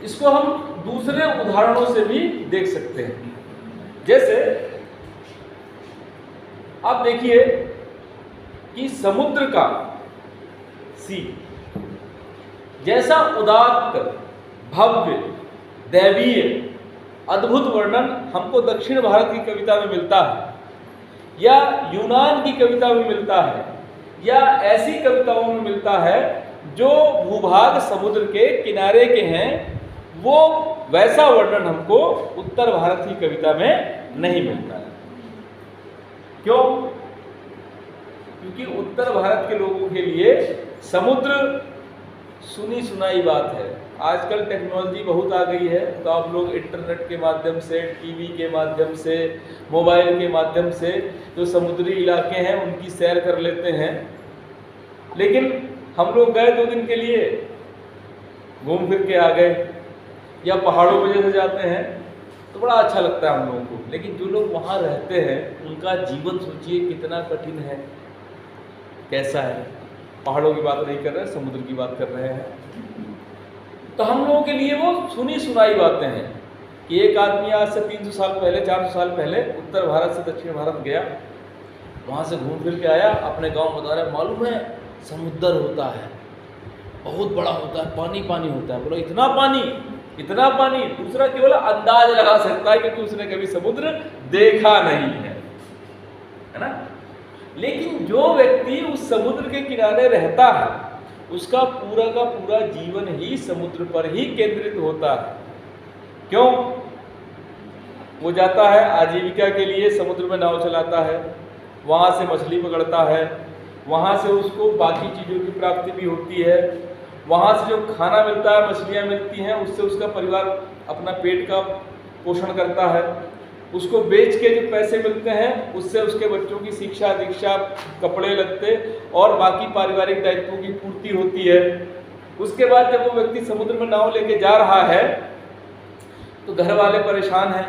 इसको हम दूसरे उदाहरणों से भी देख सकते हैं। जैसे आप देखिए कि समुद्र का सी जैसा उदात्त, भव्य, दैवीय, अद्भुत वर्णन हमको दक्षिण भारत की कविता में मिलता है, या यूनान की कविता में मिलता है, या ऐसी कविताओं में मिलता है जो भूभाग समुद्र के किनारे के हैं, वो वैसा वर्णन हमको उत्तर भारत की कविता में नहीं मिलता है। क्यों? क्योंकि उत्तर भारत के लोगों के लिए समुद्र सुनी सुनाई बात है। आजकल टेक्नोलॉजी बहुत आ गई है, तो आप लोग इंटरनेट के माध्यम से, टीवी के माध्यम से, मोबाइल के माध्यम से जो समुद्री इलाके हैं उनकी सैर कर लेते हैं। लेकिन हम लोग गए 2 दिन के लिए, घूम फिर के आ गए, या पहाड़ों पर जैसे जाते हैं तो बड़ा अच्छा लगता है हम लोगों को। लेकिन जो लोग वहाँ रहते हैं उनका जीवन सोचिए कितना कठिन है, कैसा है। पहाड़ों की बात नहीं कर रहे, समुद्र की बात कर रहे हैं। तो हम लोगों के लिए वो सुनी सुनाई बातें हैं कि एक आदमी आज से 300 साल पहले, 400 साल पहले उत्तर भारत से दक्षिण भारत गया, वहाँ से घूम फिर के आया, अपने गांव बता रहा है, मालूम है समुद्र होता है, बहुत बड़ा होता है, पानी पानी होता है। बोलो इतना पानी, इतना पानी। दूसरा केवल अंदाज लगा सकता है क्योंकि उसने कभी समुद्र देखा नहीं है ना। लेकिन जो व्यक्ति उस समुद्र के किनारे रहता है उसका पूरा का पूरा जीवन ही समुद्र पर ही केंद्रित होता है। क्यों? वो जाता है आजीविका के लिए, समुद्र में नाव चलाता है, वहाँ से मछली पकड़ता है, वहाँ से उसको बाकी चीज़ों की प्राप्ति भी होती है, वहाँ से जो खाना मिलता है, मछलियाँ मिलती हैं, उससे उसका परिवार अपना पेट का पोषण करता है, उसको बेच के जो पैसे मिलते हैं उससे उसके बच्चों की शिक्षा दीक्षा, कपड़े लत्ते और बाकी पारिवारिक दायित्वों की पूर्ति होती है। उसके बाद जब वो व्यक्ति समुद्र में नाव लेके जा रहा है तो घर वाले परेशान हैं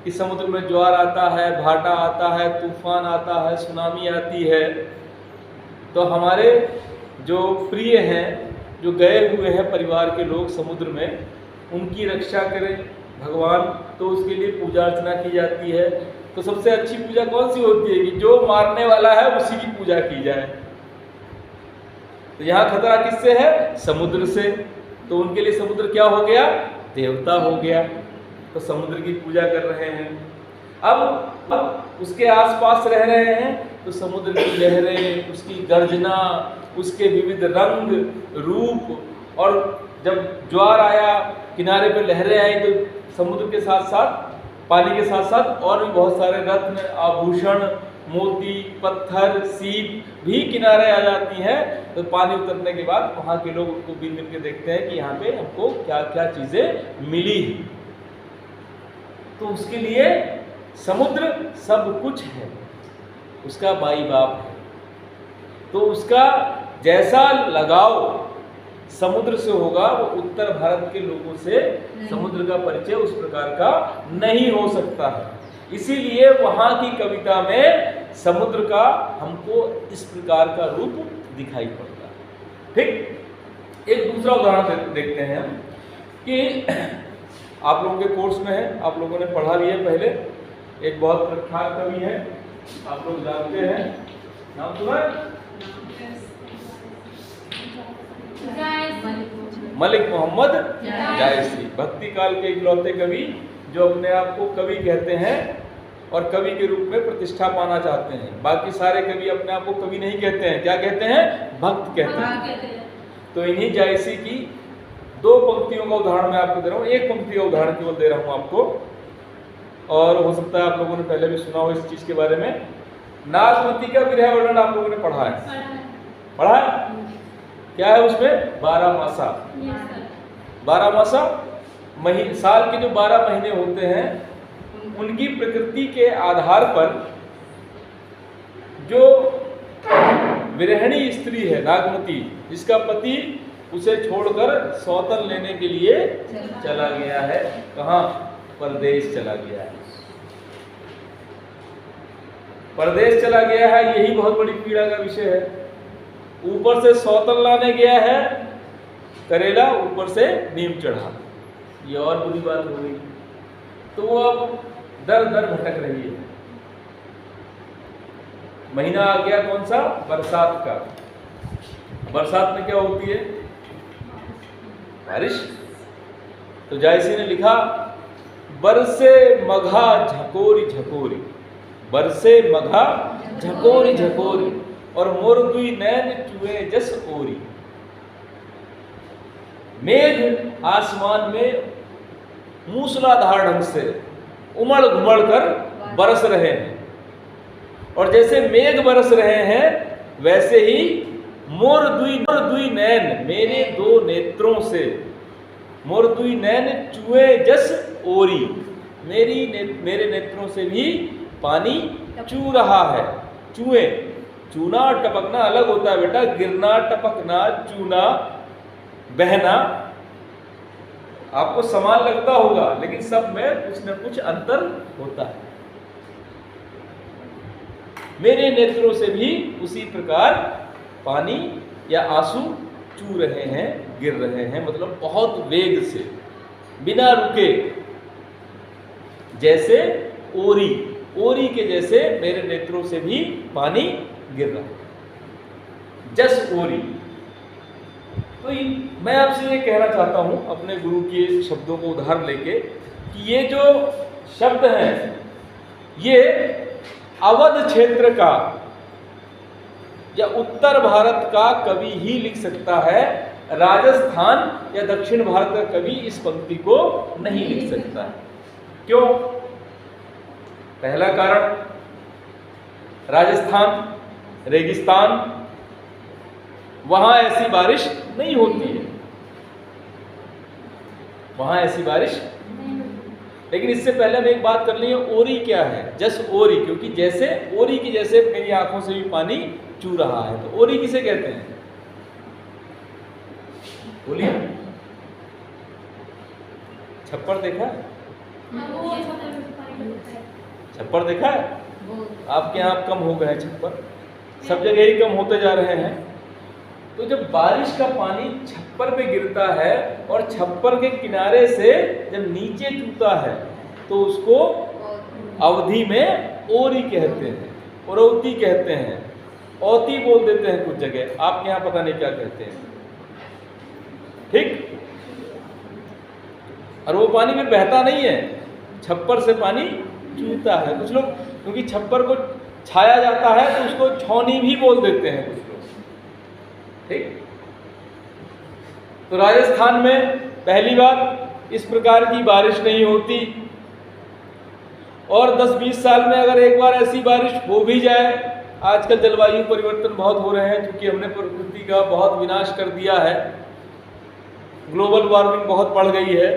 कि समुद्र में ज्वार आता है, भाटा आता है, तूफान आता है, सुनामी आती है। तो हमारे जो प्रिय हैं, जो गए हुए हैं परिवार के लोग समुद्र में, उनकी रक्षा करें भगवान, तो उसके लिए पूजा अर्चना की जाती है। तो सबसे अच्छी पूजा कौन सी होती है कि जो मारने वाला है उसी की पूजा की जाए। तो यहाँ खतरा किससे है? समुद्र से। तो उनके लिए समुद्र क्या हो गया? देवता हो गया। तो समुद्र की पूजा कर रहे हैं। अब उसके आसपास रह रहे हैं तो समुद्र की लहरें, उसकी गर्जना, उसके विविध रंग रूप, और जब ज्वार आया, किनारे पे लहरें आई, तो समुद्र के साथ साथ, पानी के साथ साथ और भी बहुत सारे रत्न, आभूषण, मोती, पत्थर, सीप भी किनारे आ जाती हैं। तो पानी उतरने के बाद वहाँ के लोग उनको बीन बीन के देखते हैं कि यहाँ पे हमको क्या क्या चीज़ें मिली। तो उसके लिए समुद्र सब कुछ है, उसका माई बाप है। तो उसका जैसा लगाव समुद्र से होगा वो उत्तर भारत के लोगों से समुद्र का परिचय उस प्रकार का नहीं हो सकता है। इसीलिए वहाँ की कविता में समुद्र का हमको इस प्रकार का रूप दिखाई पड़ता है। ठीक, एक दूसरा उदाहरण देखते हैं हम कि आप लोगों के कोर्स में है, आप लोगों ने पढ़ा लिया पहले, एक बहुत प्रख्यात कवि है, आप लोग जानते हैं, नाम सुना है? मलिक मोहम्मद जायसी, भक्ति काल के इकलौते कवि जो अपने आप को कवि कहते हैं और कवि के रूप में प्रतिष्ठा पाना चाहते हैं। बाकी सारे कवि अपने आप को कवि नहीं कहते हैं, क्या कहते हैं? भक्त कहते हैं। तो इन्हीं जायसी की 2 पंक्तियों का उदाहरण मैं आपको दे रहा हूँ। एक पंक्ति का उदाहरण केवल दे रहा हूँ आपको, और हो सकता है आप लोगों ने पहले भी सुना हो इस चीज के बारे में। नागमती का विरह वर्णन आप लोगों ने पढ़ा है? पढ़ा है? क्या है उसमें? 12 मासा। 12 मासा साल के जो 12 महीने होते हैं उनकी प्रकृति के आधार पर जो विरहिणी स्त्री है नागमती, जिसका पति उसे छोड़कर सौतन लेने के लिए चला गया है, कहाँ? परदेश चला गया है। परदेश चला गया है, यही बहुत बड़ी पीड़ा का विषय है। ऊपर से सौतन लाने गया है करेला, ऊपर से नीम चढ़ा। ये और बुरी बात हो गई। तो वो अब दर दर भटक रही है। महीना आ गया कौन सा? बरसात का। बरसात में क्या होती है? बारिश। तो जायसी ने लिखा, बरसे मघा झकोरी झकोरी, बरसे मघा झकोरी झकोरी, और मोर दुई नैन चुए जस ओरी। मेघ आसमान में मूसलाधार ढंग से उमड़ घुमड़ कर बरस रहे हैं, और जैसे मेघ बरस रहे हैं वैसे ही मोर दुई नैन, मेरे दो नेत्रों से, मोर दुई नैन चुए जस ओरी, मेरे नेत्रों से भी पानी चू रहा है। चूए, चूना और टपकना अलग होता है बेटा। गिरना, टपकना, चूना, बहना आपको समान लगता होगा, लेकिन सब में कुछ न कुछ अंतर होता है। मेरे नेत्रों से भी उसी प्रकार पानी या आंसू चू रहे हैं, गिर रहे हैं, मतलब बहुत वेग से, बिना रुके। जैसे ओरी, ओरी के जैसे मेरे नेत्रों से भी पानी गिर रहा है, जस ओरी। तो मैं आपसे ये कहना चाहता हूं अपने गुरु के शब्दों को उधार लेके कि ये जो शब्द हैं ये अवध क्षेत्र का या उत्तर भारत का कवि ही लिख सकता है। राजस्थान या दक्षिण भारत का कवि इस पंक्ति को नहीं लिख सकता है। क्यों? पहला कारण, राजस्थान रेगिस्तान, वहां ऐसी बारिश नहीं होती है, वहां ऐसी बारिश। लेकिन इससे पहले हम एक बात कर लें, ओरी क्या है? जस ओरी, क्योंकि जैसे ओरी की जैसे मेरी आंखों से भी पानी चू रहा है। तो ओरी किसे कहते हैं? बोलिए। छप्पर देखा है? छप्पर देखा है? आपके यहाँ कम हो गए हैं छप्पर, सब जगह ही कम होते जा रहे हैं। तो जब बारिश का पानी छप्पर पे गिरता है और छप्पर के किनारे से जब नीचे चूता है तो उसको अवधि में ओरी कहते हैं, औरौती कहते हैं, औती बोल देते हैं कुछ जगह, आपके यहाँ पता नहीं क्या कहते हैं। ठीक? और वो पानी में बहता नहीं है, छप्पर से पानी चूता है। कुछ लोग क्योंकि छप्पर को छाया जाता है तो उसको छौनी भी बोल देते हैं कुछ लोग। ठीक? तो राजस्थान में पहली बात इस प्रकार की बारिश नहीं होती, और 10-20 साल में अगर एक बार ऐसी बारिश हो भी जाए, आजकल जलवायु परिवर्तन बहुत हो रहे हैं क्योंकि हमने प्रकृति का बहुत विनाश कर दिया है, ग्लोबल वार्मिंग बहुत बढ़ गई है,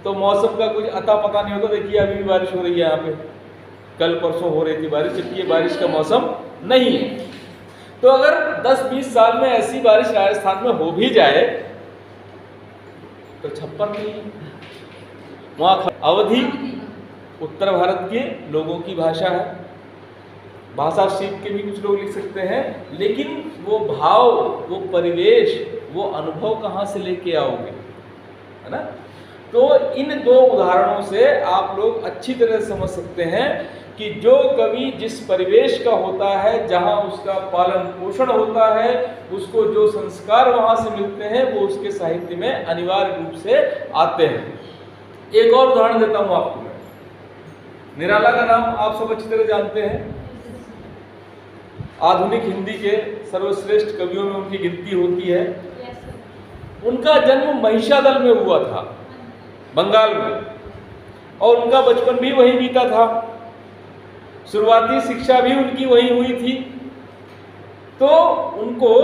तो मौसम का कुछ अता पता नहीं होता। देखिए अभी भी बारिश हो रही है, यहाँ पे कल परसों हो रही थी बारिश, जबकि ये बारिश का मौसम नहीं है। तो अगर 10-20 साल में ऐसी बारिश राजस्थान में हो भी जाए तो छप्पर नहीं है वहाँ। अवधि उत्तर भारत के लोगों की भाषा है, भाषा सीख के भी कुछ लोग लिख सकते हैं, लेकिन वो भाव, वो परिवेश, वो अनुभव कहाँ से लेके आओगे, है ना? तो इन दो उदाहरणों से आप लोग अच्छी तरह समझ सकते हैं कि जो कवि जिस परिवेश का होता है, जहाँ उसका पालन पोषण होता है, उसको जो संस्कार वहाँ से मिलते हैं वो उसके साहित्य में अनिवार्य रूप से आते हैं। एक और उदाहरण देता हूँ आपको मैं। निराला का नाम आप सब अच्छी तरह जानते हैं, आधुनिक हिंदी के सर्वश्रेष्ठ कवियों में उनकी गिनती होती है। उनका जन्म महिषादल में हुआ था, बंगाल में, और उनका बचपन भी वहीं बीता था, शुरुआती शिक्षा भी उनकी वहीं हुई थी। तो उनको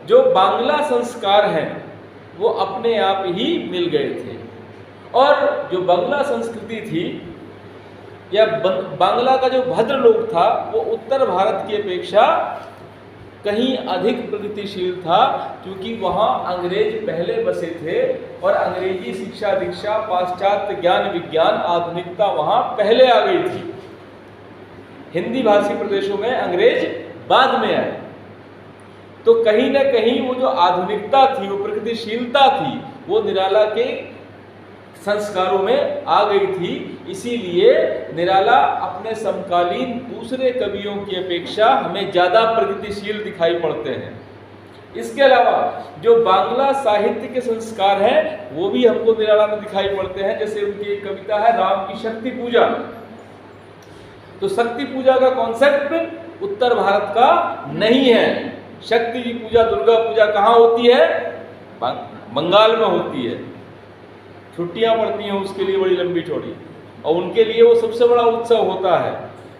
जो बांग्ला संस्कार हैं वो अपने आप ही मिल गए थे, और जो बांग्ला संस्कृति थी या बांग्ला का जो भद्र लोक था वो उत्तर भारत की अपेक्षा कहीं अधिक प्रगतिशील था, क्योंकि वहाँ अंग्रेज पहले बसे थे और अंग्रेजी शिक्षा दीक्षा, पाश्चात्य ज्ञान विज्ञान, आधुनिकता वहाँ पहले आ गई थी। हिंदी भाषी प्रदेशों में अंग्रेज बाद में आए। तो कहीं ना कहीं वो जो आधुनिकता थी, वो प्रगतिशीलता थी, वो निराला के संस्कारों में आ गई थी। इसीलिए निराला अपने समकालीन दूसरे कवियों की अपेक्षा हमें ज़्यादा प्रगतिशील दिखाई पड़ते हैं। इसके अलावा जो बांग्ला साहित्य के संस्कार हैं वो भी हमको निराला में दिखाई पड़ते हैं। जैसे उनकी एक कविता है राम की शक्ति पूजा। तो शक्ति पूजा का कॉन्सेप्ट उत्तर भारत का नहीं है। शक्ति की पूजा, दुर्गा पूजा कहाँ होती है? बंगाल में होती है। छुट्टियां पड़ती हैं उसके लिए बड़ी लंबी चौड़ी, और उनके लिए वो सबसे बड़ा उत्सव होता है।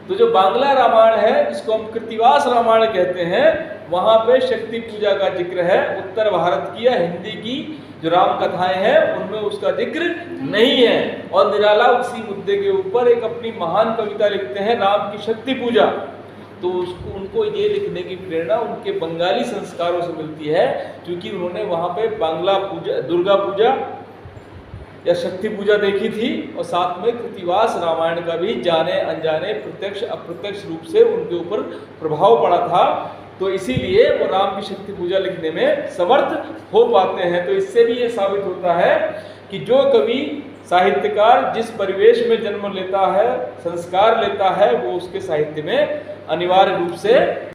तो जो बांग्ला रामायण है, जिसको हम कृत्तिवास रामायण कहते हैं, वहाँ पे शक्ति पूजा का जिक्र है। उत्तर भारत की या हिंदी की जो राम कथाएं हैं उनमें उसका जिक्र नहीं है। और निराला उसी मुद्दे के ऊपर एक अपनी महान कविता लिखते हैं, राम की शक्ति पूजा। तो उनको ये लिखने की प्रेरणा उनके बंगाली संस्कारों से मिलती है, क्योंकि उन्होंने वहाँ पे बांग्ला पूजा, दुर्गा पूजा या शक्ति पूजा देखी थी, और साथ में कृत्तिवास रामायण का भी जाने अनजाने, प्रत्यक्ष अप्रत्यक्ष रूप से उनके ऊपर प्रभाव पड़ा था। तो इसीलिए वो राम की शक्ति पूजा लिखने में समर्थ हो पाते हैं। तो इससे भी ये साबित होता है कि जो कवि, साहित्यकार जिस परिवेश में जन्म लेता है, संस्कार लेता है, वो उसके साहित्य में अनिवार्य रूप से